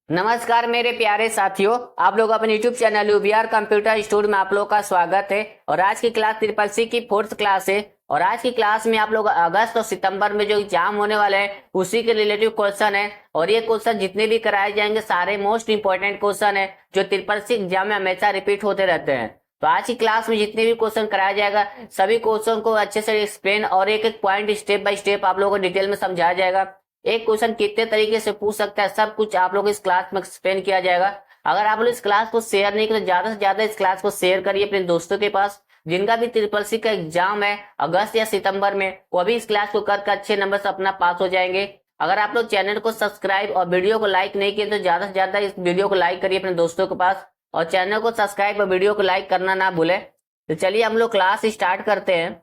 नमस्कार मेरे प्यारे साथियों, आप लोग अपने YouTube चैनल यूबीआर कंप्यूटर स्टूडियो में आप लोग का स्वागत है। और आज की क्लास ट्रिपल सी की फोर्थ क्लास है। और आज की क्लास में आप लोग अगस्त और सितंबर में जो एग्जाम होने वाले हैं उसी के रिलेटिव क्वेश्चन है। और ये क्वेश्चन जितने भी कराए जाएंगे सारे मोस्ट इंपॉर्टेंट क्वेश्चन है जो ट्रिपल सी एग्जाम में हमेशा रिपीट होते रहते हैं। तो आज की क्लास में जितने भी क्वेश्चन कराया जाएगा सभी क्वेश्चन को अच्छे से एक्सप्लेन और एक एक पॉइंट स्टेप बाय स्टेप आप लोगों को डिटेल में समझाया जाएगा। एक क्वेश्चन कितने तरीके से पूछ सकता है सब कुछ आप लोग इस क्लास में एक्सप्लेन किया जाएगा। अगर आप लोग इस क्लास को शेयर नहीं करें तो ज्यादा से ज्यादा इस क्लास को शेयर करिए अपने दोस्तों के पास जिनका भी ट्रिपल सी का एग्जाम है अगस्त या सितंबर में, वो भी इस क्लास को कर अच्छे नंबर से अपना पास हो जाएंगे। अगर आप लोग चैनल को सब्सक्राइब और वीडियो को लाइक नहीं किए तो ज्यादा से ज्यादा इस वीडियो को लाइक करिए अपने दोस्तों के पास और चैनल को सब्सक्राइब और वीडियो को लाइक करना ना भूले। तो चलिए हम लोग क्लास स्टार्ट करते हैं।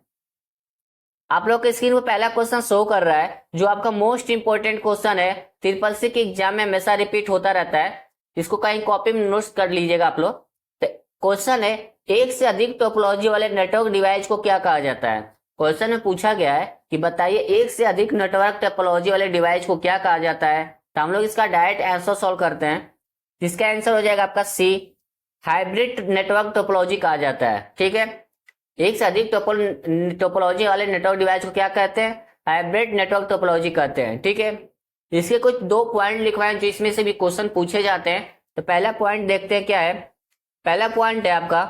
आप लोग के स्क्रीन पर पहला क्वेश्चन शो कर रहा है जो आपका मोस्ट इंपोर्टेंट क्वेश्चन है, ट्रिपल सी के एग्जाम में हमेशा रिपीट होता रहता है। इसको कहीं कॉपी में नोट्स कर लीजिएगा आप लोग। तो क्वेश्चन है, एक से अधिक टोपोलॉजी वाले नेटवर्क डिवाइस को क्या कहा जाता है। क्वेश्चन में पूछा गया है कि बताइए एक से अधिक नेटवर्क टोपोलॉजी वाले डिवाइस को क्या कहा जाता है। तो हम लोग इसका डायरेक्ट आंसर सॉल्व करते हैं। जिसका आंसर हो जाएगा आपका सी, हाइब्रिड नेटवर्क टोपोलॉजी कहा जाता है। ठीक है, एक से अधिक टोपोलॉजी वाले नेटवर्क डिवाइस को क्या कहते हैं, हाइब्रिड नेटवर्क टोपोलॉजी कहते हैं। ठीक है, इसके कुछ दो पॉइंट लिखवाए हैं जिसमें से भी क्वेश्चन पूछे जाते हैं। तो पहला पॉइंट देखते हैं क्या है। पहला पॉइंट है आपका,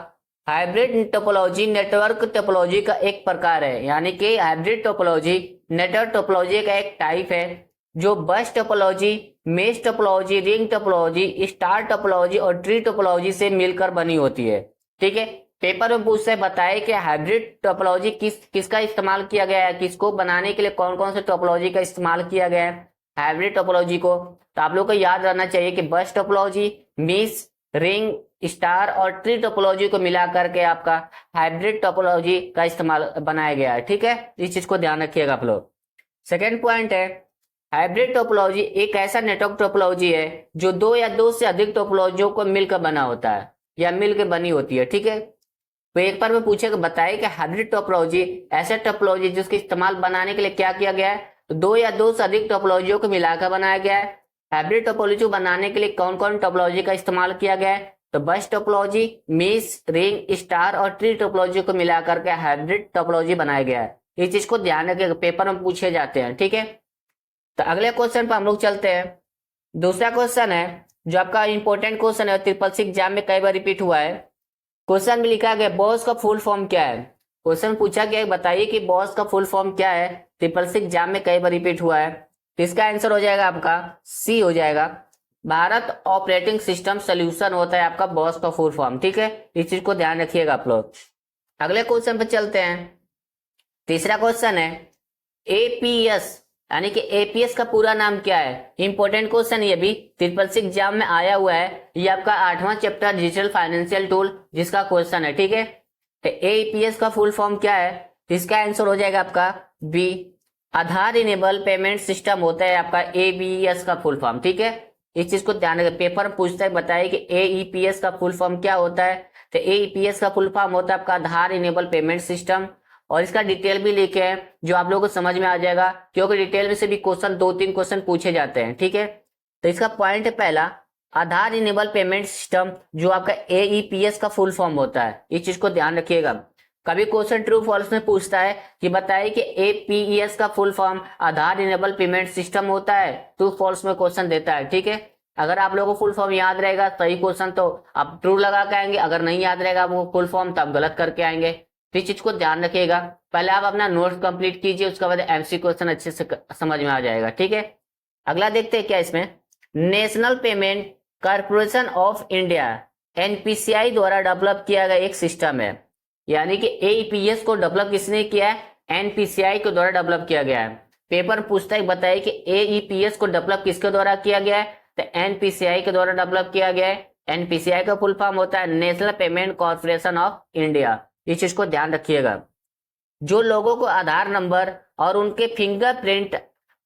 हाइब्रिड टोपोलॉजी नेटवर्क टोपोलॉजी का एक प्रकार है, यानी कि हाइब्रिड टोपोलॉजी नेटवर्क टोपोलॉजी का एक टाइप है जो बस topology, mesh topology, ring topology, star topology और ट्री टोपोलॉजी से मिलकर बनी होती है। ठीक है, पेपर में पूछते बताए कि हाइब्रिड टोपोलॉजी किसका इस्तेमाल किया गया है, किसको बनाने के लिए कौन कौन से टोपोलॉजी का इस्तेमाल किया गया है हाइब्रिड टोपोलॉजी को। तो आप लोग को याद रहना चाहिए कि बस टोपोलॉजी, मेश, रिंग, स्टार और ट्री टोपोलॉजी को मिला करके आपका हाइब्रिड टोपोलॉजी का इस्तेमाल बनाया गया है। ठीक है, इस चीज को ध्यान रखिएगा आप लोग। सेकेंड पॉइंट है, हाइब्रिड टोपोलॉजी एक ऐसा नेटवर्क टोपोलॉजी है जो दो या दो से अधिक टोपोलॉजियों को मिलकर बना होता है या मिलकर बनी होती है। ठीक है, तो एक बार में पूछेगा बताइए कि हाइब्रिड टोपोलॉजी ऐसे टोपोलॉजी जिसके इस्तेमाल बनाने के लिए क्या किया गया है। तो दो या दो से अधिक टोपोलॉजियों को मिलाकर बनाया गया है। हाइब्रिड टोपोलॉजी को बनाने के लिए कौन कौन टोपोलॉजी का इस्तेमाल किया गया है। तो बस टोपोलॉजी, मेश, रिंग, स्टार और ट्री टोपोलॉजी को मिलाकर के हाइब्रिड टोपोलॉजी बनाया गया है। इस चीज को ध्यान रखिएगा, पेपर में पूछे जाते हैं। ठीक है, तो अगले क्वेश्चन पर हम लोग चलते हैं। दूसरा क्वेश्चन है जो आपका इंपॉर्टेंट क्वेश्चन है, ट्रिपल सी एग्जाम में कई बार रिपीट हुआ है। क्वेश्चन में लिखा गया बॉस का फुल फॉर्म क्या है। क्वेश्चन पूछा गया बताइए कि बॉस का फुल फॉर्म क्या है, ट्रिपल सी एग्जाम में कई बार रिपीट हुआ है। तो इसका आंसर हो जाएगा आपका सी हो जाएगा, भारत ऑपरेटिंग सिस्टम सोल्यूशन होता है आपका बॉस का फुल फॉर्म। ठीक है, इस चीज को ध्यान रखिएगा आप लोग। अगले क्वेश्चन पे चलते हैं। तीसरा क्वेश्चन है, एपीएस यानी कि एपीएस का पूरा नाम क्या है। इंपॉर्टेंट क्वेश्चन ये भी ट्रिपल सी एग्जाम में आया हुआ है। ये आपका 8वां चैप्टर डिजिटल फाइनेंशियल टूल जिसका क्वेश्चन है। ठीक है, तो एपीएस का फुल फॉर्म क्या है। इसका आंसर हो जाएगा आपका बी, आधार इनेबल पेमेंट सिस्टम होता है आपका एबीएस का फुल फॉर्म। ठीक है, इस चीज को ध्यान रखें, पेपर में पूछता है बताइए कि एईपीएस का फुल फॉर्म क्या होता है। तो एईपीएस का फुल फॉर्म होता है आपका आधार इनेबल पेमेंट सिस्टम। और इसका डिटेल भी लिखे हैं जो आप लोगों को समझ में आ जाएगा क्योंकि डिटेल में से भी क्वेश्चन 2-3 क्वेश्चन पूछे जाते हैं। ठीक है, तो इसका पॉइंट है पहला, आधार इनेबल पेमेंट सिस्टम जो आपका एईपीएस का फुल फॉर्म होता है। इस चीज को ध्यान रखिएगा। कभी क्वेश्चन ट्रू फॉल्स में पूछता है कि बताइए कि एपीएस का फुल फॉर्म आधार इनेबल पेमेंट सिस्टम होता है, ट्रू फॉल्स में क्वेश्चन देता है। ठीक है, अगर आप लोगों को फुल फॉर्म याद रहेगा सही क्वेश्चन तो आप ट्रू लगा के आएंगे, अगर नहीं याद रहेगा आपको फुल फॉर्म तो आप गलत करके आएंगे। तो इस चीज को ध्यान रखिएगा। पहले आप अपना नोट्स कंप्लीट कीजिए, उसके बाद एमसी क्वेश्चन अच्छे से समझ में आ जाएगा। ठीक है, अगला देखते हैं क्या इसमें, national payment corporation of India NPCI द्वारा डेवलप किया गया एक सिस्टम है। यानी कि एईपीएस को डेवलप किसने किया है, एनपीसीआई के द्वारा डेवलप किया गया है। पेपर पूछता है बताइए कि एईपीएस को डेवलप किसके द्वारा किया गया है। तो एनपीसीआई के द्वारा डेवलप किया गया है। एनपीसीआई का फुल फॉर्म होता है national payment corporation of India. इस चीज को ध्यान रखिएगा। जो लोगों को आधार नंबर और उनके फिंगरप्रिंट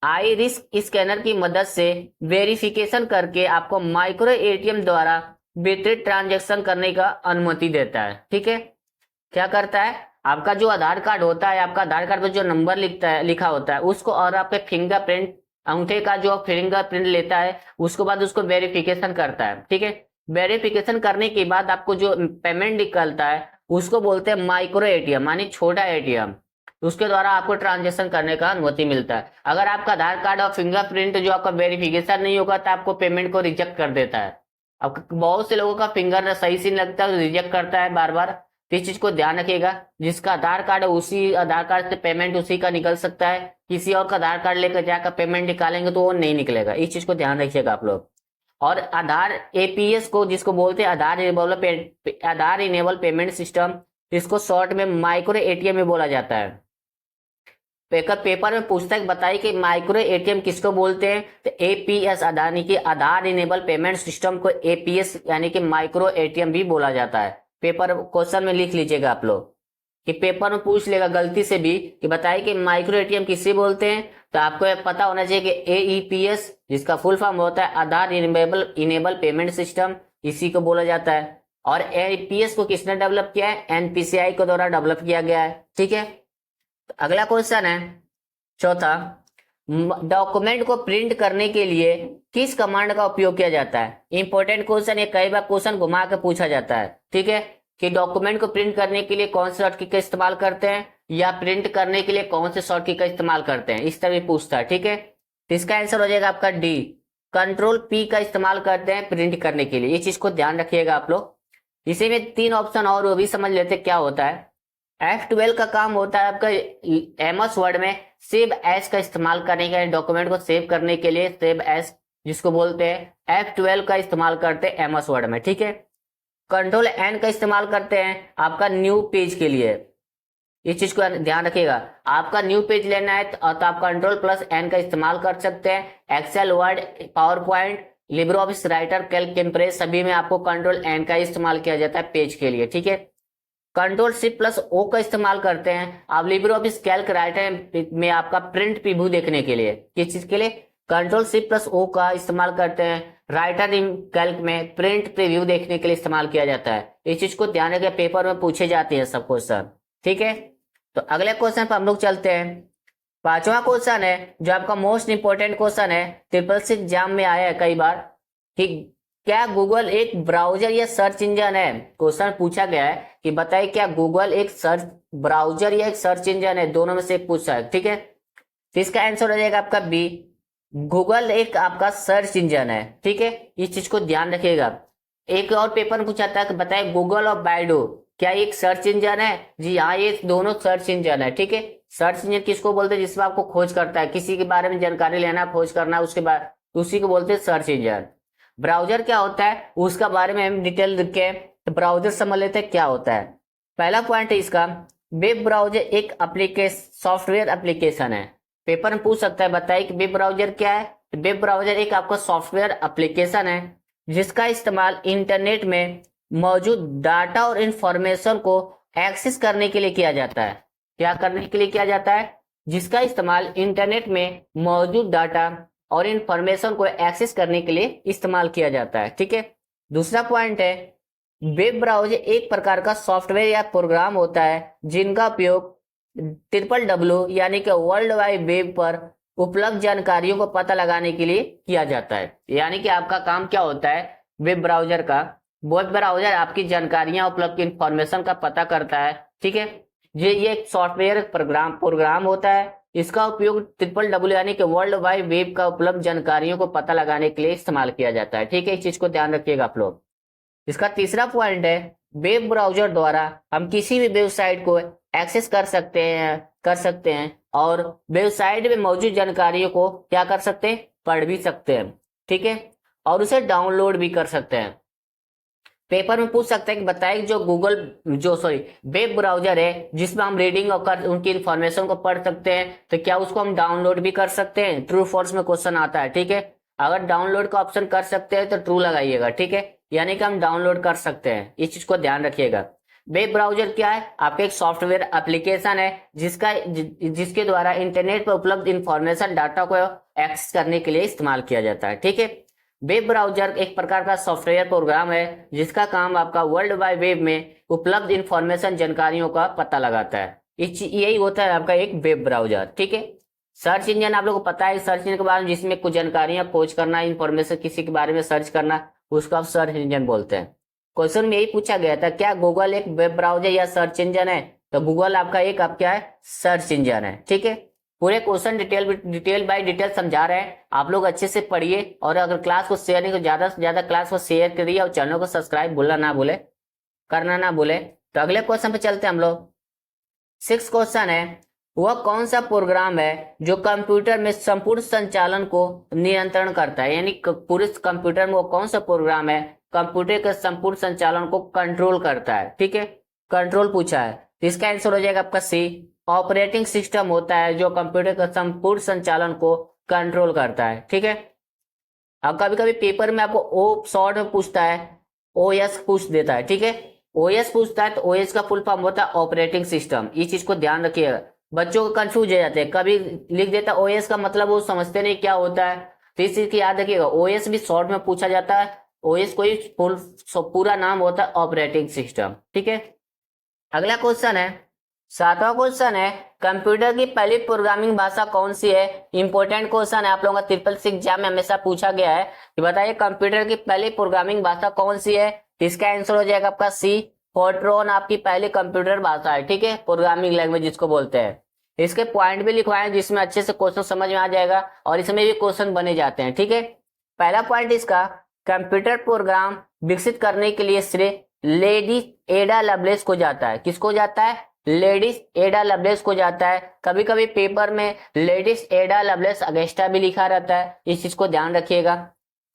आईरिस स्कैनर की मदद से वेरिफिकेशन करके आपको माइक्रो एटीएम द्वारा वितरित ट्रांजैक्शन करने का अनुमति देता है। ठीक है, क्या करता है, आपका जो आधार कार्ड होता है, आपका आधार कार्ड पर जो नंबर लिखा होता है उसको और आपके फिंगरप्रिंट अंगूठे का जो फिंगरप्रिंट लेता है, उसके बाद उसको वेरिफिकेशन करता है। ठीक है, वेरिफिकेशन करने के बाद आपको जो पेमेंट निकलता है उसको बोलते हैं माइक्रो एटीएम, यानी छोटा एटीएम। उसके द्वारा आपको ट्रांजेक्शन करने का अनुमति मिलता है। अगर आपका आधार कार्ड और फिंगरप्रिंट जो आपका वेरिफिकेशन नहीं होगा तो आपको पेमेंट को रिजेक्ट कर देता है। अब बहुत से लोगों का फिंगर सही से नहीं लगता, रिजेक्ट करता है बार बार। तो इस चीज को ध्यान रखिएगा, जिसका आधार कार्ड है उसी आधार कार्ड से पेमेंट उसी का निकल सकता है। किसी और का आधार कार्ड लेकर जाकर पेमेंट निकालेंगे तो वो नहीं निकलेगा। इस चीज को ध्यान रखिएगा आप लोग। और आधार एपीएस को जिसको बोलते हैं आधार इनेबल पेमेंट सिस्टम, इसको शॉर्ट में माइक्रो एटीएम में बोला जाता है। पेपर में पूछता है, बताइए कि माइक्रो एटीएम किसको बोलते हैं, तो एपीएस यानी कि आधार इनेबल पेमेंट सिस्टम को एपीएस यानी कि माइक्रो एटीएम भी बोला जाता है। पेपर क्वेश्चन में लिख लीजिएगा आप लोग, कि पेपर में पूछ लेगा गलती से भी कि बताइए कि माइक्रो एटीएम किसे बोलते हैं, तो आपको यह पता होना चाहिए कि एईपीएस, जिसका फुल फॉर्म होता है आधार इनेबल पेमेंट सिस्टम, इसी को बोला जाता है। और एईपीएस को किसने डेवलप किया है, एनपीसीआई के द्वारा डेवलप किया गया है। ठीक है, तो अगला क्वेश्चन है चौथा, डॉक्यूमेंट को प्रिंट करने के लिए किस कमांड का उपयोग किया जाता है। इंपॉर्टेंट क्वेश्चन, ये कई बार क्वेश्चन घुमा के पूछा जाता है। ठीक है, कि डॉक्यूमेंट को प्रिंट करने के लिए कौन से शॉर्टकट का इस्तेमाल करते हैं, या प्रिंट करने के लिए कौन से शॉर्टकट का इस्तेमाल करते हैं, इस तरह भी पूछता है। ठीक है, तो इसका आंसर हो जाएगा आपका डी, कंट्रोल पी का इस्तेमाल करते हैं प्रिंट करने के लिए। ये चीज को ध्यान रखिएगा आप लोग। इसी में 3 ऑप्शन और वो भी समझ लेते क्या होता है। F12 का काम होता है आपका एमएस वर्ड में सेव एज का इस्तेमाल करने के लिए, डॉक्यूमेंट को सेव करने के लिए सेव एज जिसको बोलते हैं F12 का इस्तेमाल करते हैं एमएस वर्ड में। ठीक है, कंट्रोल एन का इस्तेमाल करते हैं आपका न्यू पेज के लिए। इस चीज को ध्यान रखिएगा, आपका न्यू पेज लेना है तो आप कंट्रोल प्लस एन का इस्तेमाल कर सकते हैं। Excel, Word, PowerPoint, LibreOffice Writer, Calc, Impress सभी में आपको कंट्रोल एन का इस्तेमाल किया जाता है पेज के लिए। ठीक है, कंट्रोल शिफ्ट प्लस ओ का इस्तेमाल करते हैं आप लिब्रे ऑफिस कैल्क राइटर में आपका प्रिंट प्रीव्यू देखने के लिए। किस चीज के लिए, कंट्रोल शिफ्ट प्लस ओ का इस्तेमाल करते हैं राइटर इन कैल्क में प्रिंट प्रीव्यू देखने के लिए इस्तेमाल किया जाता है। इस चीज को ध्यान रखिए, पेपर में पूछे जाते हैं सब क्वेश्चन। ठीक है, तो अगले क्वेश्चन पर हम लोग चलते हैं। 5वां क्वेश्चन है जो आपका मोस्ट इंपोर्टेंट क्वेश्चन है, SSC एग्जाम में आया है कई बार, कि क्या गूगल एक ब्राउजर या सर्च इंजन है। क्वेश्चन पूछा गया है कि बताइए क्या गूगल एक सर्च ब्राउजर या एक सर्च इंजन है, दोनों में से पूछा है। ठीक है, तो इसका आंसर हो जाएगा आपका बी, गूगल एक आपका सर्च इंजन है। ठीक है, इस चीज को ध्यान रखिएगा। एक और पेपर में पूछा था कि बताइए गूगल और बाइडू क्या एक सर्च इंजन है। जी हाँ, ये दोनों सर्च इंजन है। ठीक है, सर्च इंजन किसको बोलते हैं, जिसमें आपको खोज करता है, किसी के बारे में जानकारी लेना, खोज करना, उसके बाद उसी को बोलते हैं सर्च इंजन। ब्राउजर क्या होता है उसका बारे में हम डिटेल लिख के तो ब्राउजर समझ लेते हैं क्या होता है। पहला पॉइंट है इसका, वेब ब्राउजर एक सॉफ्टवेयर एप्लीकेशन है। पेपर में पूछ सकता है बताइए कि वेब ब्राउजर क्या है। वेब ब्राउजर एक आपका सॉफ्टवेयर एप्लीकेशन है जिसका इस्तेमाल इंटरनेट में मौजूद डाटा और इंफॉर्मेशन को एक्सेस करने के लिए किया जाता है। क्या करने के लिए किया जाता है, जिसका इस्तेमाल इंटरनेट में मौजूद डाटा और इंफॉर्मेशन को एक्सेस करने के लिए इस्तेमाल किया जाता है। ठीक है, दूसरा पॉइंट है, वेब ब्राउजर एक प्रकार का सॉफ्टवेयर या प्रोग्राम होता है जिनका उपयोग WWW यानी कि वर्ल्ड वाइड वेब पर उपलब्ध जानकारियों को पता लगाने के लिए किया जाता है। यानी कि आपका काम क्या होता है वेब ब्राउजर का, वेब ब्राउजर आपकी जानकारियां उपलब्ध इंफॉर्मेशन का पता करता है। ठीक है, ये एक सॉफ्टवेयर प्रोग्राम होता है, इसका उपयोग WWW यानी कि वर्ल्ड वाइड वेब का उपलब्ध जानकारियों को पता लगाने के लिए इस्तेमाल किया जाता है। ठीक है, इस चीज को ध्यान रखिएगा आप लोग। इसका तीसरा पॉइंट है, वेब ब्राउजर द्वारा हम किसी भी वेबसाइट को एक्सेस कर सकते हैं और वेबसाइट में मौजूद जानकारियों को क्या कर सकते हैं, पढ़ भी सकते हैं। ठीक है, और उसे डाउनलोड भी कर सकते हैं। पेपर में पूछ सकते हैं कि बताइए जो वेब ब्राउजर है जिसमें हम रीडिंग और उनकी इंफॉर्मेशन को पढ़ सकते हैं, तो क्या उसको हम डाउनलोड भी कर सकते हैं। ट्रू फॉल्स में क्वेश्चन आता है। ठीक है, अगर डाउनलोड का ऑप्शन कर सकते हैं तो ट्रू लगाइएगा। ठीक है, यानी कि हम डाउनलोड कर सकते हैं, इस चीज को ध्यान रखिएगा। वेब ब्राउजर क्या है, आपका एक सॉफ्टवेयर एप्लीकेशन है जिसके द्वारा इंटरनेट पर उपलब्ध इंफॉर्मेशन डाटा को एक्सेस करने के लिए इस्तेमाल किया जाता है। ठीक है, वेब ब्राउजर एक प्रकार का सॉफ्टवेयर प्रोग्राम है जिसका काम आपका वर्ल्ड वाइड वेब में उपलब्ध इंफॉर्मेशन जानकारियों का पता लगाता है। यही होता है आपका एक वेब ब्राउजर। ठीक है, सर्च इंजन आप लोगों को पता है, सर्च इंजन के बारे में जिसमें कुछ जानकारियां खोज करना, इंफॉर्मेशन किसी के बारे में सर्च करना, उसको आप सर्च इंजन बोलते हैं। क्वेश्चन में यही पूछा गया था, क्या गूगल एक वेब ब्राउजर या सर्च इंजन है? तो गूगल आपका एक आप क्या है, सर्च इंजन है। ठीक है, पूरे क्वेश्चन डिटेल बाय डिटेल समझा रहे हैं, आप लोग अच्छे से पढ़िए। और अगर क्लास को शेयर नहीं तो ज्यादा से ज्यादा क्लास को शेयर करिए और चैनल को सब्सक्राइब करना ना भूले। तो अगले क्वेश्चन पे चलते हैं हम लोग। 6 क्वेश्चन है, वह कौन सा प्रोग्राम है जो कंप्यूटर में संपूर्ण संचालन को नियंत्रण करता है? यानी पूरे कंप्यूटर में वो कौन सा प्रोग्राम है कंप्यूटर के संपूर्ण संचालन को कंट्रोल करता है? ठीक है, कंट्रोल पूछा है, तो इसका आंसर हो जाएगा आपका सी। ऑपरेटिंग सिस्टम होता है जो कंप्यूटर का संपूर्ण संचालन को कंट्रोल करता है। ठीक है, अब कभी कभी पेपर में आपको ओ शॉर्ट में पूछता है, ओएस पूछ देता है। ठीक है, ओएस पूछता है तो ओएस का फुल फॉर्म होता है ऑपरेटिंग सिस्टम। इस चीज को ध्यान रखिएगा, बच्चों को कंफ्यूज हो जाते हैं, कभी लिख देता ओएस का मतलब वो समझते नहीं क्या होता है, तो इस चीज की याद रखिएगा। ओएस भी शॉर्ट में पूछा जाता है, ओएस कोई पूरा नाम होता है ऑपरेटिंग सिस्टम। ठीक है, अगला क्वेश्चन है, 7वां क्वेश्चन है, कंप्यूटर की पहली प्रोग्रामिंग भाषा कौन सी है? इंपॉर्टेंट क्वेश्चन है, आप लोगों का ट्रिपल सी एग्जाम में हमेशा पूछा गया है कि बताइए कंप्यूटर की पहली प्रोग्रामिंग भाषा कौन सी है? इसका आंसर हो जाएगा आपका सी। फोर्ट्रॉन आपकी पहली कंप्यूटर भाषा है। ठीक है, प्रोग्रामिंग लैंग्वेज जिसको बोलते हैं। इसके पॉइंट भी लिखवाए जिसमें अच्छे से क्वेश्चन समझ में आ जाएगा और इसमें भी क्वेश्चन बने जाते हैं। ठीक है, पहला पॉइंट इसका, कंप्यूटर प्रोग्राम विकसित करने के लिए श्रेय लेडी एडा लवलेस को जाता है। किसको जाता है? लेडीज एडा लवलेस को जाता है। कभी कभी पेपर में लेडीज एडा लवलेस अगेस्टा भी लिखा रहता है, इस चीज को ध्यान रखिएगा।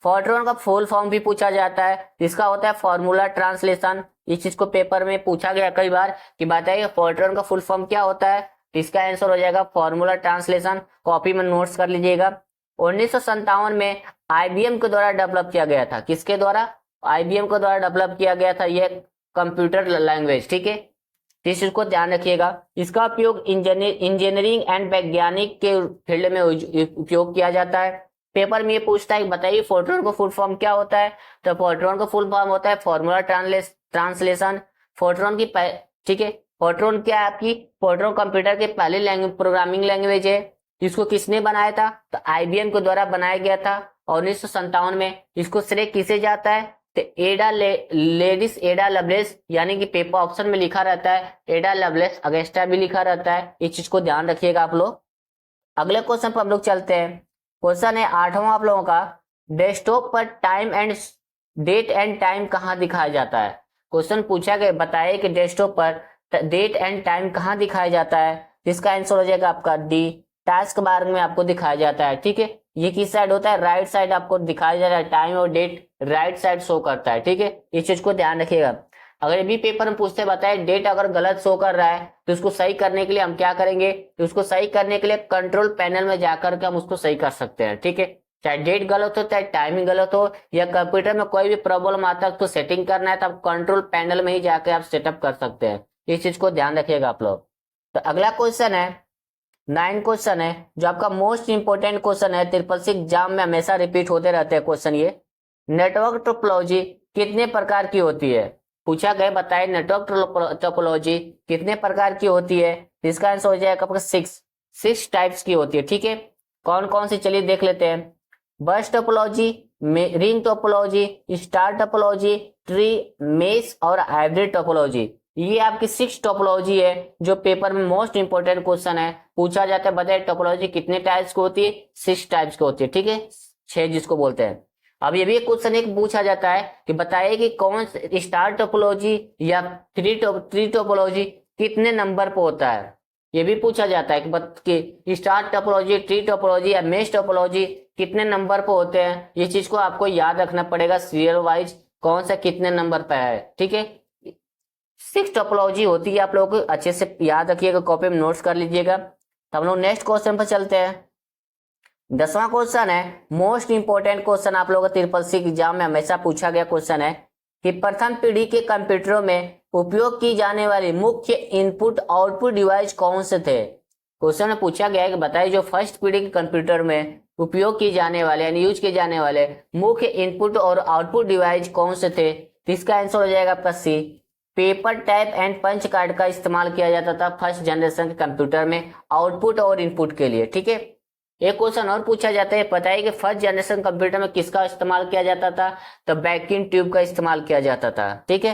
फोर्ट्रॉन का फुल फॉर्म भी पूछा जाता है, जिसका होता है फॉर्मूला ट्रांसलेशन। इस चीज को पेपर में पूछा गया कई बार कि बताइए फोर्ट्रॉन का फुल फॉर्म क्या होता है? इसका आंसर हो जाएगा फॉर्मूला ट्रांसलेशन। कॉपी में नोट्स कर लीजिएगा। 1957 में आईबीएम के द्वारा डेवलप किया गया था। किसके द्वारा? आईबीएम के द्वारा डेवलप किया गया था यह कंप्यूटर लैंग्वेज। ठीक है, इस चीज को ध्यान रखिएगा। इसका उपयोग इंजीनियरिंग एंड वैज्ञानिक के फील्ड में उपयोग किया जाता है। पेपर में ये पूछता है कि बताइए फोर्ट्रॉन का फुल फॉर्म क्या होता है? तो फोर्ट्रॉन का फुल फॉर्म होता है फॉर्मूला ट्रांसलेशन। फोर्ट्रॉन की ठीक है, फोर्ट्रॉन क्या है आपकी? फोर्ट्रॉन कंप्यूटर के पहले प्रोग्रामिंग लैंग्वेज है। इसको किसने बनाया था? तो आईबीएम के द्वारा बनाया गया था 1957 में। इसको श्रेय किसे जाता है? तो लेडीज एडा लवलेस, यानी कि पेपर ऑप्शन में लिखा रहता है एडा लवलेस अगेस्टा भी लिखा रहता है। इस चीज को ध्यान रखिएगा आप लोग। अगले क्वेश्चन पर हम लोग चलते हैं। क्वेश्चन है 8वां आप लोगों का, डेस्कटॉप पर time and date and time कहाँ दिखाया जाता है? क्वेश्चन पूछा गया, बताइए कि डेस्कटॉप पर डेट एंड टाइम कहाँ दिखाया जाता है? इसका आंसर हो जाएगा आपका डी, टास्क बार में आपको दिखाया जाता है। ठीक है, ये किस साइड होता है? राइट साइड आपको दिखाया जा रहा है, टाइम और डेट राइट साइड शो करता है। ठीक है, इस चीज को ध्यान रखिएगा। अगर ये भी पेपर में पूछते बताए डेट अगर गलत शो कर रहा है तो उसको सही करने के लिए हम क्या करेंगे? तो उसको सही करने के लिए कंट्रोल पैनल में जाकर के हम उसको सही कर सकते हैं। ठीक है, चाहे डेट गलत हो चाहे टाइमिंग गलत हो या कंप्यूटर में कोई भी प्रॉब्लम आता है तो सेटिंग करना है तो आप कंट्रोल पैनल में ही जाकर आप सेटअप कर सकते हैं। इस चीज को ध्यान रखिएगा आप लोग। तो अगला क्वेश्चन है 9 क्वेश्चन है, जो आपका मोस्ट इंपोर्टेंट क्वेश्चन है, ट्रिपल सी एग्जाम में हमेशा रिपीट होते रहते हैं क्वेश्चन ये। नेटवर्क टोपोलॉजी कितने प्रकार की होती है? पूछा गया, बताइए नेटवर्क टोपोलॉजी कितने प्रकार की होती है? इसका आंसर हो जाएगा आपका 6 टाइप्स की होती है। ठीक है, कौन कौन सी चलिए देख लेते हैं। बस topology, ring topology, star topology, tree, mesh और हाइब्रिड टोपोलॉजी। ये आपकी 6 टोपोलॉजी है जो पेपर में मोस्ट इंपोर्टेंट क्वेश्चन है, पूछा जाता है। बताइए टोपोलॉजी कितने टाइप्स की होती है? 6 टाइप्स की होती है। ठीक है, 6 जिसको बोलते हैं। अब ये भी एक क्वेश्चन एक पूछा जाता है कि बताइए कि कौन स्टार टोपोलॉजी या ट्री टोपोलॉजी कितने नंबर पर होता है? ये भी पूछा जाता है कि स्टार टोपोलॉजी, ट्री टोपोलॉजी या मेश टोपोलॉजी कितने नंबर पर होते हैं। ये चीज को आपको याद रखना पड़ेगा सीरियल वाइज, कौन सा कितने नंबर पर है। ठीक है, 6 टोपोलॉजी होती है, आप लोगों को अच्छे से याद रखिएगा, कॉपी में नोट्स कर लीजिएगा। तो हम लोग नेक्स्ट क्वेश्चन पर चलते हैं। 10वां क्वेश्चन है, मोस्ट इंपोर्टेंट क्वेश्चन, आप लोगों को ट्रिपल सी एग्जाम में हमेशा पूछा गया क्वेश्चन है कि प्रथम पीढ़ी के कंप्यूटरों में उपयोग की जाने वाली मुख्य इनपुट आउटपुट डिवाइस कौन से थे? क्वेश्चन में पूछा गया है कि बताइए जो फर्स्ट पीढ़ी के कंप्यूटर में उपयोग की जाने वाले यानी यूज किए जाने वाले मुख्य इनपुट और आउटपुट डिवाइस कौन से थे? इसका आंसर हो जाएगा आपका C, paper type and punch card का इस्तेमाल किया जाता था फर्स्ट जनरेशन के कंप्यूटर में आउटपुट और इनपुट के लिए। ठीक है, एक क्वेश्चन और पूछा जाता है, बताइए कि फर्स्ट जनरेशन कंप्यूटर में किसका इस्तेमाल किया जाता था? तो वैक्यूम ट्यूब का इस्तेमाल किया जाता था। ठीक है,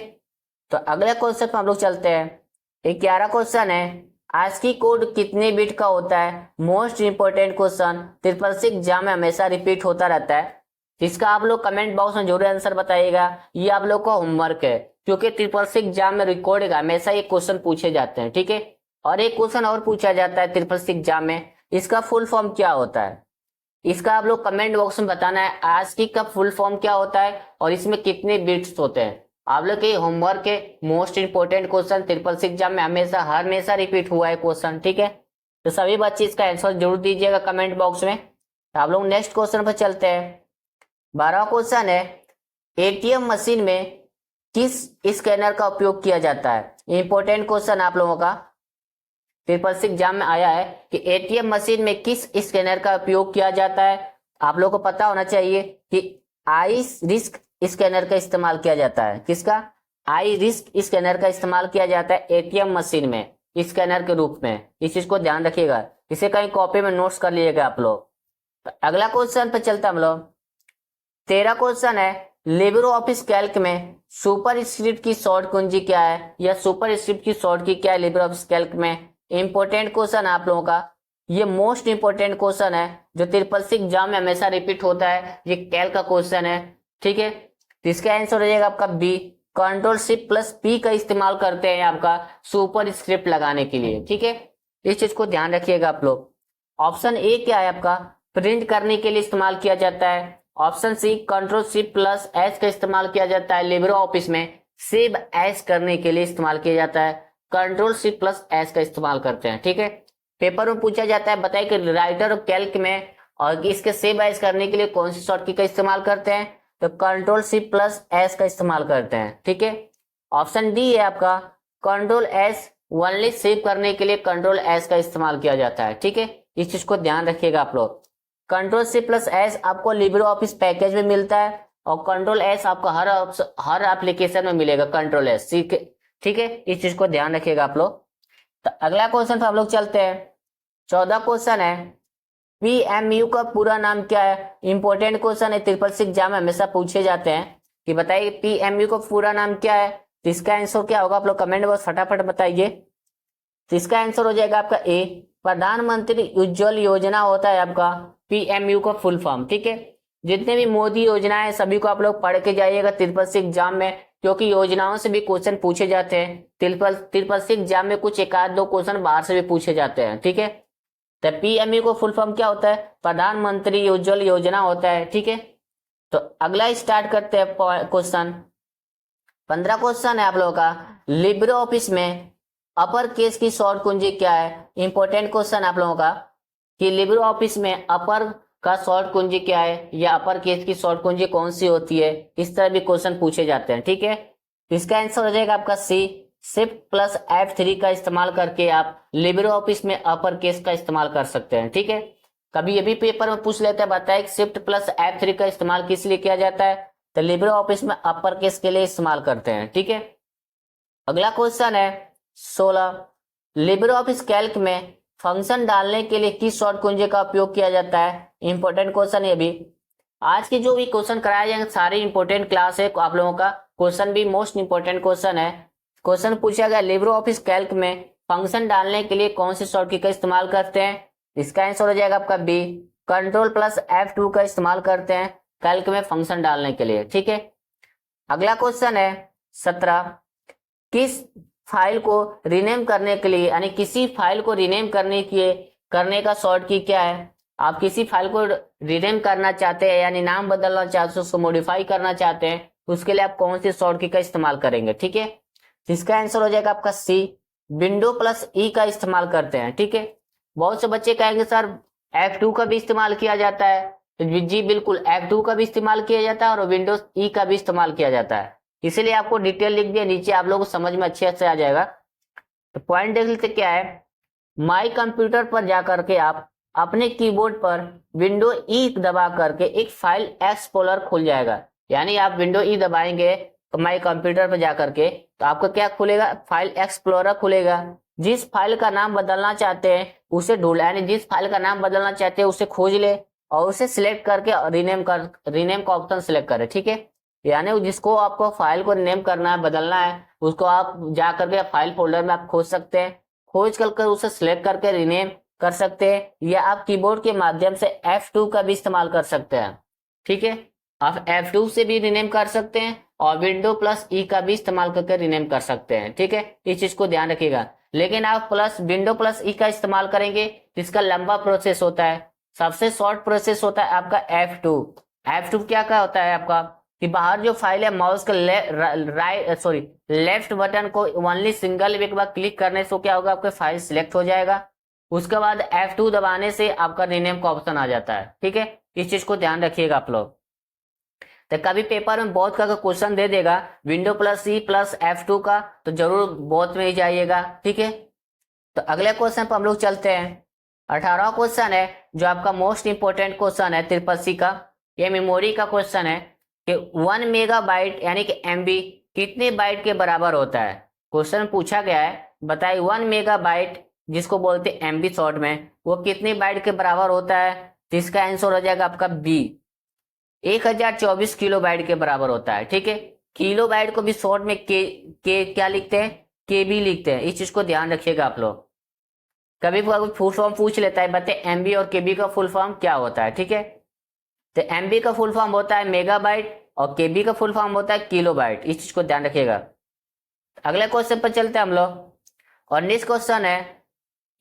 तो अगले क्वेश्चन पर हम लोग चलते हैं। 11 क्वेश्चन है, आस्की कोड कितने बिट का होता है? Most important question, triple C exam में हमेशा रिपीट होता रहता है। इसका आप लोग कमेंट बॉक्स में जरूर आंसर बताइएगा, ये आप लोग का होमवर्क है, क्योंकि ट्रिपल सी एग्जाम में रिकॉर्ड हमेशा ये क्वेश्चन पूछे जाते हैं। ठीक है, और एक क्वेश्चन और पूछा जाता है ट्रिपल सी एग्जाम में, इसका फुल फॉर्म क्या होता है? इसका आप लोग कमेंट बॉक्स में बताना है, आस्की का फुल फॉर्म क्या होता है और इसमें कितने बिट्स होते हैं। आप लोग के होमवर्क के most important question triple C exam में हमेशा रिपीट हुआ है क्वेश्चन। ठीक है, तो सभी बच्चे इसका आंसर जरूर दीजिएगा कमेंट बॉक्स में। तो आप लोग नेक्स्ट क्वेश्चन पर चलते हैं। 12वां क्वेश्चन है, एटीएम मशीन में किस स्कैनर का उपयोग किया जाता है? इंपोर्टेंट क्वेश्चन आप लोगों का ट्रिपल सी एग्जाम में आया है कि एटीएम मशीन में किस स्कैनर का उपयोग किया जाता है। आप लोगों को पता होना चाहिए कि आई रिस्क स्कैनर का इस्तेमाल किया जाता है। किसका? आई रिस्क स्कैनर का इस्तेमाल किया जाता है एटीएम मशीन में स्कैनर के रूप में। इस चीज को ध्यान रखिएगा, इसे कहीं कॉपी में नोट्स कर लीजिएगा आप लोग। तो अगला क्वेश्चन पे चलता हम लोग। 13 क्वेश्चन है, लिब्रे ऑफिस कैल्क में सुपर स्क्रिप्ट की शॉर्ट कुंजी क्या है, या सुपर स्क्रिप्ट की शॉर्ट की क्या है लिब्रे ऑफिस कैल्क में? इंपोर्टेंट क्वेश्चन आप लोगों का, ये मोस्ट इंपोर्टेंट क्वेश्चन है जो ट्रिपल सी एग्जाम में हमेशा रिपीट होता है, ये कैल्क का क्वेश्चन है। ठीक है, तो इसका आंसर हो जाएगा आपका B, control shift plus P का इस्तेमाल करते हैं आपका सुपर स्क्रिप्ट लगाने के लिए। ठीक है, इस चीज को ध्यान रखिएगा आप लोग। ऑप्शन ए क्या है आपका? प्रिंट करने के लिए इस्तेमाल किया जाता है। Option C, control shift plus S का इस्तेमाल किया जाता है लिब्रे ऑफिस में सेव एस करने के लिए इस्तेमाल किया जाता है। कंट्रोल शिफ्ट प्लस एस का इस्तेमाल करते हैं। ठीक है, पेपर में पूछा जाता है, बताइए कि राइटर और कैल्क में और इसके सेव एस करने के लिए कौन सी शॉर्टकी का इस्तेमाल करते हैं? तो कंट्रोल शिफ्ट प्लस एस का इस्तेमाल करते हैं। ठीक है, ऑप्शन डी है आपका, कंट्रोल एस ओनली सेव करने के लिए कंट्रोल एस का इस्तेमाल किया जाता है। ठीक है, इस चीज को ध्यान रखिएगा आप लोग। कंट्रोल शिफ्ट प्लस एस आपको लिब्रे ऑफिस पैकेज में मिलता है और कंट्रोल एस आपको हर एप्लीकेशन में मिलेगा कंट्रोल एस। ठीक है, इस चीज को ध्यान रखिएगा आप लोग। तो अगला क्वेश्चन पर हम लोग चलते हैं। 14 क्वेश्चन है, पीएमयू का पूरा नाम क्या है? इंपोर्टेंट क्वेश्चन है, ट्रिपल सी एग्जाम में हमेशा पूछे जाते हैं कि बताइए पीएमयू का पूरा नाम क्या है। तो इसका आंसर क्या होगा? आप लोग कमेंट बॉक्स फटाफट बताइए। तो इसका आंसर हो जाएगा आपका ए, प्रधानमंत्री उज्ज्वल योजना होता है आपका पीएमयू का फुल फॉर्म। ठीक है, जितने भी मोदी योजनाएं सभी को आप लोग पढ़ के जाइएगा ट्रिपल सी एग्जाम में, क्योंकि योजनाओं से भी क्वेश्चन पूछे जाते हैं। ट्रिपल सी एग्जाम में कुछ एक आध दो क्वेश्चन बाहर से भी पूछे जाते हैं। ठीक है, तो पीएमयू को फुल फॉर्म क्या होता है? प्रधानमंत्री उज्ज्वल योजना होता है। ठीक है, तो अगला स्टार्ट करते हैं क्वेश्चन। 15 क्वेश्चन है आप लोगों का, लिब्रे ऑफिस में अपर केस की शॉर्ट कुंजी क्या है? इंपोर्टेंट क्वेश्चन आप लोगों का कि लिब्रे ऑफिस में अपर का शॉर्ट कुंजी क्या है या अपर केस की शॉर्ट कुंजी कौन सी होती है, इस तरह भी क्वेश्चन पूछे जाते हैं। ठीक है, इसका आंसर हो जाएगा आपका सी, शिफ्ट प्लस F3 का इस्तेमाल करके आप लिब्रे ऑफिस में अपर केस का इस्तेमाल कर सकते हैं। ठीक है, कभी ये भी पेपर में पूछ लेता है, बताए शिफ्ट प्लस F3 का इस्तेमाल किस लिए किया जाता है? तो लिब्रे ऑफिस में अपर केस के लिए इस्तेमाल करते हैं। ठीक है, अगला क्वेश्चन है 16, लिब्रे ऑफिस कैल्क में फंक्शन डालने के लिए किस शॉर्ट कुंजी का उपयोग किया जाता है? इंपोर्टेंट क्वेश्चन है भी। आज के जो भी क्वेश्चन कराए जाएंगे सारे इंपोर्टेंट क्लास है आप लोगों का, क्वेश्चन भी मोस्ट इंपोर्टेंट क्वेश्चन है। क्वेश्चन पूछा गया लिब्रे ऑफिस कैल्क में फंक्शन डालने के लिए कौन सी शॉर्टकी का इस्तेमाल करते हैं? इसका आंसर हो जाएगा आपका बी, कंट्रोल प्लस F2 का इस्तेमाल करते हैं कैल्क में फंक्शन डालने के लिए। ठीक है, अगला क्वेश्चन है 17, किस फाइल को रीनेम करने के लिए, यानी किसी फाइल को रीनेम करने का शॉर्ट की क्या है? आप किसी फाइल को रीनेम करना चाहते हैं, यानी नाम बदलना चाहते हैं, उसको मॉडिफाई करना चाहते हैं, उसके लिए आप कौन सी शॉर्ट की का इस्तेमाल करेंगे? ठीक है, इसका आंसर हो जाएगा आपका सी, विंडो प्लस ई का इस्तेमाल करते हैं। ठीक है, बहुत से बच्चे कहेंगे सर F2 का भी इस्तेमाल किया जाता है, तो जी बिल्कुल F2 का भी इस्तेमाल किया जाता है और विंडोज ई का भी इस्तेमाल किया जाता है, इसीलिए आपको डिटेल लिख दिया नीचे, आप लोगों को समझ में अच्छे से आ जाएगा। तो पॉइंट देख लेते क्या है, माई कंप्यूटर पर जाकर के आप अपने कीबोर्ड पर विंडो ई दबा करके एक फाइल एक्सप्लोरर खुल जाएगा, यानी आप विंडो ई दबाएंगे माई कंप्यूटर पर जा करके, तो आपका क्या खुलेगा, फाइल एक्सप्लोरर खुलेगा। जिस फाइल का नाम बदलना चाहते हैं उसे ढूंढ, यानी जिस फाइल का नाम बदलना चाहते हैं उसे खोज ले और उसे सिलेक्ट करके रीनेम का ऑप्शन सिलेक्ट करें, ठीक है। यानी जिसको आपको फाइल को रीनेम करना है, बदलना है, उसको आप जा करके फाइल फोल्डर में आप खोज सकते हैं, खोज कर उसे सिलेक्ट करके रीनेम कर सकते हैं, या आप कीबोर्ड के माध्यम से F2 का भी इस्तेमाल कर सकते हैं, ठीक है। आप F2 से भी रीनेम कर सकते हैं और विंडो प्लस ई का भी इस्तेमाल करके रीनेम कर सकते हैं, ठीक है। इस चीज को ध्यान रखिएगा। लेकिन आप विंडो प्लस ई का इस्तेमाल करेंगे तो इसका लंबा प्रोसेस होता है। सबसे शॉर्ट प्रोसेस होता है आपका F2। F2 क्या होता है आपका, कि बाहर जो फाइल है माउस के लेफ्ट बटन को ओनली सिंगल एक बार क्लिक करने से क्या होगा, आपका फाइल सिलेक्ट हो जाएगा। उसके बाद F2 दबाने से आपका रीनेम का ऑप्शन आ जाता है, ठीक है। इस चीज को ध्यान रखिएगा आप लोग। तो कभी पेपर में बहुत का क्वेश्चन दे देगा window plus E plus F2 का, तो जरूर बहुत में ही जाइएगा, ठीक है। तो अगले क्वेश्चन पर हम लोग चलते हैं। 18वां क्वेश्चन है जो आपका मोस्ट इंपोर्टेंट क्वेश्चन है ट्रिपल का। ये मेमोरी का क्वेश्चन है कि 1 मेगाबाइट यानी कि MB कितने बाइट के बराबर होता है। क्वेश्चन पूछा गया है, बताइए 1 मेगाबाइट जिसको बोलते हैं MB शॉर्ट में, वो कितने बाइट के बराबर होता है। तो इसका आंसर हो जाएगा आपका B, 1024 किलो बाइट के बराबर होता है, ठीक है। किलो बाइट को भी शॉर्ट में के क्या लिखते हैं, KB लिखते हैं। इस चीज को ध्यान रखिएगा आप लोग। कभी फुल फॉर्म पूछ लेता है, बताइए MB और KB का फुल फॉर्म क्या होता है, ठीक है। तो MB का फुल फॉर्म होता है मेगाबाइट और KB का फुल फॉर्म होता है किलोबाइट। इस चीज को ध्यान रखिएगा। अगले क्वेश्चन पर चलते हैं हम लोग। और नेक्स्ट क्वेश्चन है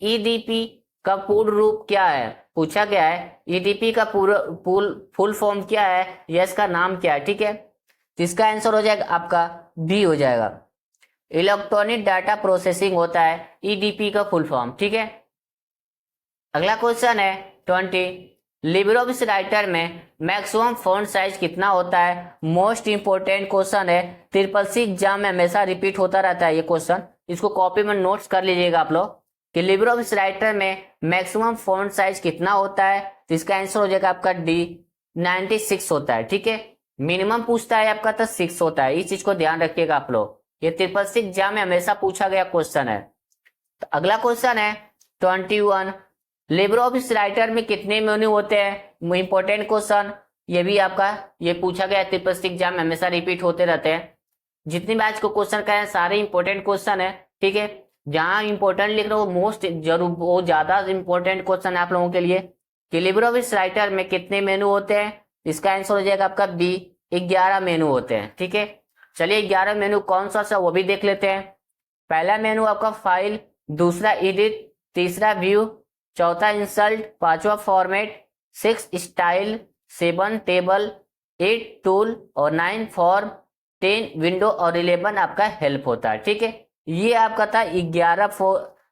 EDP का पूर्ण रूप क्या है। पूछा गया है EDP का फुल फॉर्म क्या है या इसका नाम क्या है, ठीक है। तो इसका आंसर हो जाएगा आपका B हो जाएगा। इलेक्ट्रॉनिक डाटा प्रोसेसिंग होता है EDP का फुल फॉर्म, ठीक है। अगला क्वेश्चन है 20, लिब्रे ऑफिस राइटर में मैक्सिमम फॉन्ट साइज कितना होता है। मोस्ट इंपोर्टेंट क्वेश्चन है, ट्रिपल एग्जाम में हमेशा रिपीट होता रहता है ये क्वेश्चन। इसको कॉपी में नोट्स कर लीजिएगा आप लोग कि लिब्रे ऑफिस राइटर में मैक्सिमम फॉन्ट साइज कितना होता है। तो इसका आंसर हो जाएगा आपका D, 96 होता है, ठीक है। मिनिमम पूछता है आपका तो 6 होता है। इस चीज को ध्यान रखिएगा आप लोग, ये ट्रिपल एग्जाम में हमेशा पूछा गया क्वेश्चन है। तो अगला क्वेश्चन है 21, लिब्रे ऑफिस राइटर में कितने मेन्यू होते हैं। इंपॉर्टेंट क्वेश्चन, ये भी आपका ये पूछा गया ट्रिपल एग्जाम में हमेशा रिपीट होते रहते हैं। जितने भी आज को क्वेश्चन कहे सारे इंपॉर्टेंट क्वेश्चन है, ठीक है। जहां इंपॉर्टेंट लिख रहे हो मोस्ट जरूर वो ज्यादा इंपॉर्टेंट क्वेश्चन है आप लोगों के लिए कि लिब्रे ऑफिस राइटर में कितने मेनू होते हैं। इसका आंसर हो जाएगा आपका B, 11 मेनू होते हैं, ठीक है। चलिए 11 मेनू कौन सा वो भी देख लेते हैं। पहला मेनू आपका फाइल, दूसरा एडिट, तीसरा व्यू, चौथा इंसर्ट, पांचवा फॉर्मेट, 6 स्टाइल, 7 टेबल, 8 टूल और 9 फॉर्म, 10 विंडो और 11 आपका हेल्प होता है, ठीक है। ये आपका था 11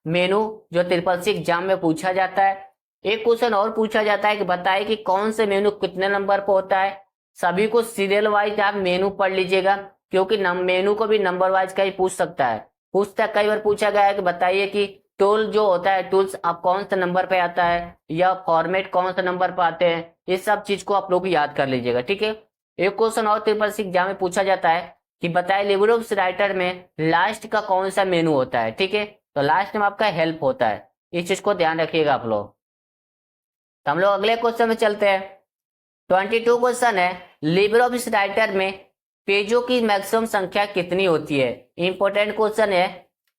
मेनू जो ट्रिपल सी एग्जाम में पूछा जाता है। एक क्वेश्चन और पूछा जाता है कि बताइए कि कौन से मेनू कितने नंबर पर होता है। सभी को सीरियल वाइज आप मेनू पढ़ लीजिएगा क्योंकि मेनू को भी नंबर वाइज का ही पूछ सकता है। कई बार पूछा गया है कि बताइए कि टूल जो होता है टूल्स आप कौन से नंबर पे आता है या फॉर्मेट कौन से नंबर पे आते हैं। ये सब चीज को आप लोग याद कर लीजिएगा, ठीक है। एक क्वेश्चन और ट्रिपल सी एग्जाम में पूछा जाता है कि बताइए लिब्रे ऑफिस राइटर में लास्ट का कौन सा मेनू होता है, ठीक है। तो लास्ट में आपका हेल्प होता है। इस चीज को ध्यान रखिएगा आप लोग। तो हम लोग अगले क्वेश्चन में चलते हैं। 22 क्वेश्चन है, लिब्रे ऑफिस राइटर में पेजों की मैक्सिमम संख्या कितनी होती है। इंपॉर्टेंट क्वेश्चन है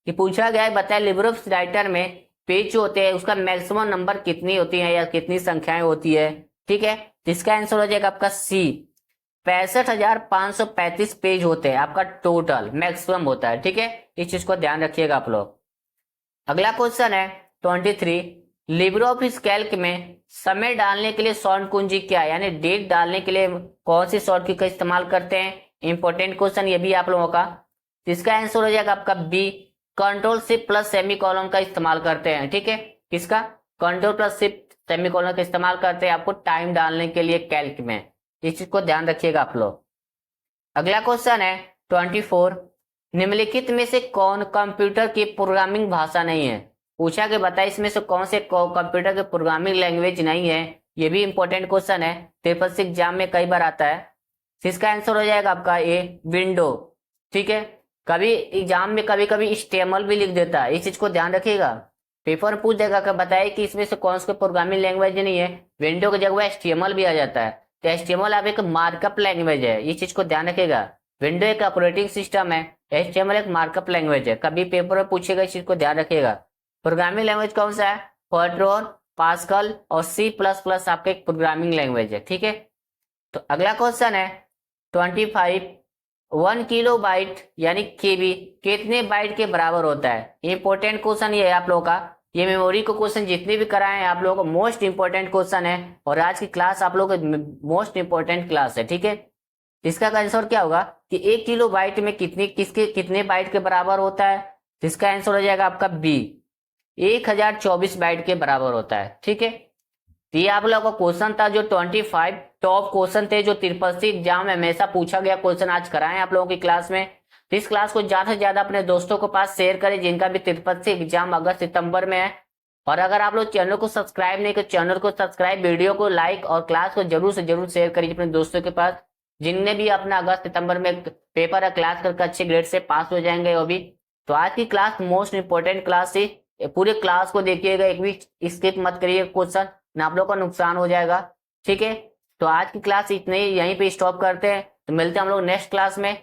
कि पूछा गया है बताइए लिब्रे ऑफिस राइटर में पेज जो होते हैं उसका मैक्सिमम नंबर कितनी होती है या कितनी संख्याएं होती है, ठीक है। जिसका आंसर हो जाएगा आपका C, 65,535 पेज होते हैं आपका टोटल मैक्सिमम होता है, ठीक है। इस चीज को ध्यान रखिएगा आप लोग। अगला क्वेश्चन है 23, लिब्रे ऑफिस कैल्क में समय डालने के लिए शॉर्ट कुंजी क्या है, यानी डेट डालने के लिए कौन सी शॉर्ट की का इस्तेमाल करते हैं। इंपॉर्टेंट क्वेश्चन ये भी आप लोगों का। इसका आंसर हो जाएगा आपका B, control shift plus semicolon का इस्तेमाल करते हैं, ठीक है। किसका, कंट्रोल प्लस शिफ्ट सेमीकोलन का इस्तेमाल करते हैं आपको टाइम डालने के लिए कैल्क में। इस चीज को ध्यान रखिएगा आप लोग। अगला क्वेश्चन है 24, निम्नलिखित में से कौन कंप्यूटर की प्रोग्रामिंग भाषा नहीं है। पूछा कि बताइए इसमें से कौन से कंप्यूटर के प्रोग्रामिंग लैंग्वेज नहीं है। ये भी इंपॉर्टेंट क्वेश्चन है, ट्रिपल सी एग्जाम में कई बार आता है। इसका आंसर हो जाएगा आपका A, विंडो। ठीक है। कभी एग्जाम में कभी कभी स्टेमल भी लिख देता है, इस चीज को ध्यान रखिएगा। पेपर में पूछ देगा कि बताइए कि इसमें से कौन सी प्रोग्रामिंग लैंग्वेज नहीं है, विंडो की जगह एचटीएमएल भी आ जाता है। तो एचटीएमएल अब एक मार्कअप लैंग्वेज है, इस चीज को ध्यान रखिएगा। विंडो एक ऑपरेटिंग सिस्टम है, एचटीएमएल एक मार्कअप लैंग्वेज है, कभी पेपर में पूछेगा, इस चीज को ध्यान रखिएगा। प्रोग्रामिंग लैंग्वेज कौन सा है? फोर्ट्रॉन, पास्कल और C++ आपका एक प्रोग्रामिंग लैंग्वेज है, ठीक है। तो अगला क्वेश्चन है 25, 1 KB यानी केबी कितने बाइट के बराबर होता है? इंपॉर्टेंट क्वेश्चन ये है आप लोगों का। ये मेमोरी को क्वेश्चन जितने भी कराए हैं आप लोगों को मोस्ट इंपॉर्टेंट क्वेश्चन है, और आज की क्लास आप लोगों को मोस्ट इंपॉर्टेंट क्लास है, ठीक है। इसका आंसर क्या होगा कि 1 KB में कितने बाइट के बराबर होता है? इसका आंसर हो जाएगा आपका बी, 1024 बाइट के बराबर होता है, ठीक है। तो ये आप लोगों का क्वेश्चन था जो 25 टॉप क्वेश्चन थे जो ट्रिपल सी एग्जाम में हमेशा पूछा गया क्वेश्चन आज कराए आप लोगों की क्लास में। तो इस क्लास को ज्यादा से ज्यादा अपने दोस्तों के पास शेयर करें जिनका भी ट्रिपल सी एग्जाम अगस्त सितंबर में है। और अगर आप लोग चैनल को सब्सक्राइब नहीं कर, चैनल को सब्सक्राइब, वीडियो को लाइक और क्लास को जरूर से जरूर शेयर करिए अपने दोस्तों के पास जिनने भी अपना अगस्त सितंबर में पेपर या क्लास करके अच्छे ग्रेड से पास हो जाएंगे वो भी। तो आज की क्लास मोस्ट इंपॉर्टेंट क्लास थी, पूरे क्लास को देखिएगा, एक भी स्किप मत करिए क्वेश्चन, ना आप लोग का नुकसान हो जाएगा, ठीक है। तो आज की क्लास इतने ही, यहीं पे स्टॉप करते हैं। तो मिलते हैं हम लोग नेक्स्ट क्लास में।